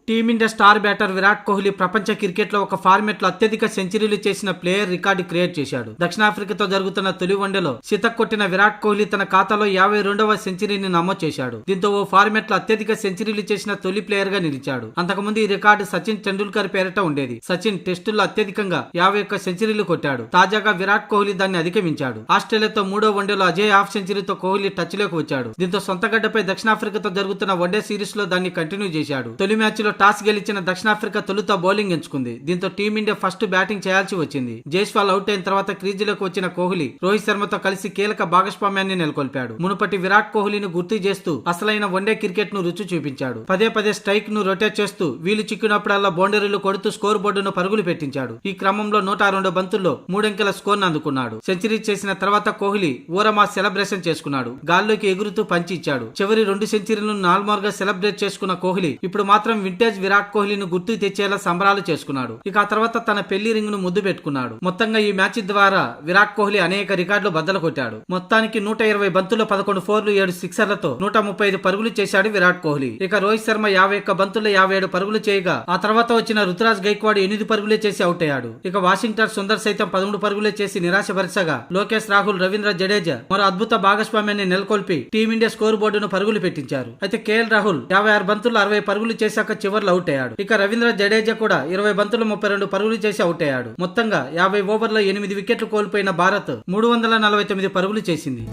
Team India star batter Virat Kohli ప్రపంచ cricket లో ఒక ఫార్మెట్ లో అత్యధిక సెంచరీలు చేసిన ప్లేయర్ రికార్డు క్రియేట్ చేశాడు. దక్షిణాఫ్రికాతో జరుగుతున్న తొలి వన్డేలో శతక్ కొట్టిన విరాట్ కోహ్లీ తన ఖాతాలో 52వ సెంచరీని నమోదు చేశాడు. దీంతో ఓ ఫార్మెట్ లో అత్యధిక సెంచరీలు చేసిన తొలి ప్లేయర్ గా నిలిచాడు. అంతకుముందు ఈ రికార్డు సచిన్ టెండూల్కర్ పేరిట ఉండేది. సచిన్ టెస్టుల్లో అత్యధికంగా 51 సెంచరీలు కొట్టాడు. తాజాగా విరాట్ కోహ్లీ దాన్ని అధిగమించాడు. ఆస్ట్రేలియాతో మూడో వన్డేలో అజయ్ హాఫ్ సెంచరీతో కోహ్లీ టచ్ లోకి వచ్చాడు. దీంతో సొంత గడ్డపై దక్షిణాఫ్రికాతో జరుగుతున్న వన్డే సిరీస్ లో దాన్ని కంటిన్యూ చేశాడు. తొలి మ్యాచ్ లో టాస్ గెలిచిన దక్షిణాఫ్రికా తొలుత బౌలింగ్ ఎంచుకుంది. దీంతో టీమిండియా ఫస్ట్ బ్యాటింగ్ చేయాల్సి వచ్చింది. జైస్వాల్ అవుట్ అయిన తర్వాత క్రీజులోకి వచ్చిన కోహ్లీ రోహిత్ శర్మతో కలిసి కీలక భాగస్వామ్యాన్ని నెలకొల్పాడు. మునుపటి విరాట్ కోహ్లీని గుర్తు చేస్తూ అసలైన వన్డే క్రికెట్ ను రుచి చూపించాడు. పదే స్ట్రైక్ ను రొటేట్ చేస్తూ వీలు చిక్కినప్పుడల్లా బౌండరీలు కొడుతూ స్కోర్ బోర్డును పరుగులు పెట్టించాడు. ఈ క్రమంలో 102 బంతుల్లో 3 అంకెల స్కోర్ ను అందుకున్నాడు. సెంచరీ చేసిన తర్వాత కోహ్లీ ఊరమా సెలబ్రేషన్ చేసుకున్నాడు. గాల్లోకి ఎగురుతూ పంచి ఇచ్చాడు. చివరి 2 సెంచరీలను నార్మల్గా సెలబ్రేట్ చేసుకున్న కోహ్లీ ఇప్పుడు మాత్రం వింటేజ్ విరాట్ కోహ్లీని గుర్తు తెచ్చేలా సంబరాలు చేసుకున్నాడు. ఇక ఆ తర్వాత తన పెళ్లి రింగ్ ను ముద్దు పెట్టుకున్నాడు. మొత్తంగా ఈ మ్యాచ్ ద్వారా విరాట్ కోహ్లీ అనేక రికార్డులు బద్దలు కొట్టాడు. మొత్తానికి 120 బంతుల్లో 11 ఫోర్లు 7 సిక్సర్లతో 135 పరుగులు చేశాడు విరాట్ కోహ్లీ. ఇక రోహిత్ శర్మ 51 బంతుల్లో 57 పరుగులు చేయగా ఆ తర్వాత వచ్చిన రుతురాజ్ గైక్వాడ్ 8 పరుగులే చేసి అవుట్ అయ్యాడు. ఇక వాషింగ్టన్ సుందర్ సైతం 13 పరుగులే చేసి నిరాశపరచగా లోకేష్ రాహుల్ రవీంద్ర జడేజా మరో అద్భుత భాగస్వామ్యాన్ని నెలకొల్పి టీమిండియా స్కోర్ బోర్డును పరుగులు పెట్టించారు. అయితే కేఎల్ రాహుల్ 56 బంతుల్లో 60 పరుగులు చేశాక చివర్లో అవుట్ అయ్యాడు. ఇక రవీంద్ర జడేజా కూడా 20 బంతులు 32 పరుగులు చేసి అవుట్ అయ్యాడు. మొత్తంగా 50 ఓవర్లో 8 వికెట్లు కోల్పోయిన భారత్ 349 పరుగులు చేసింది.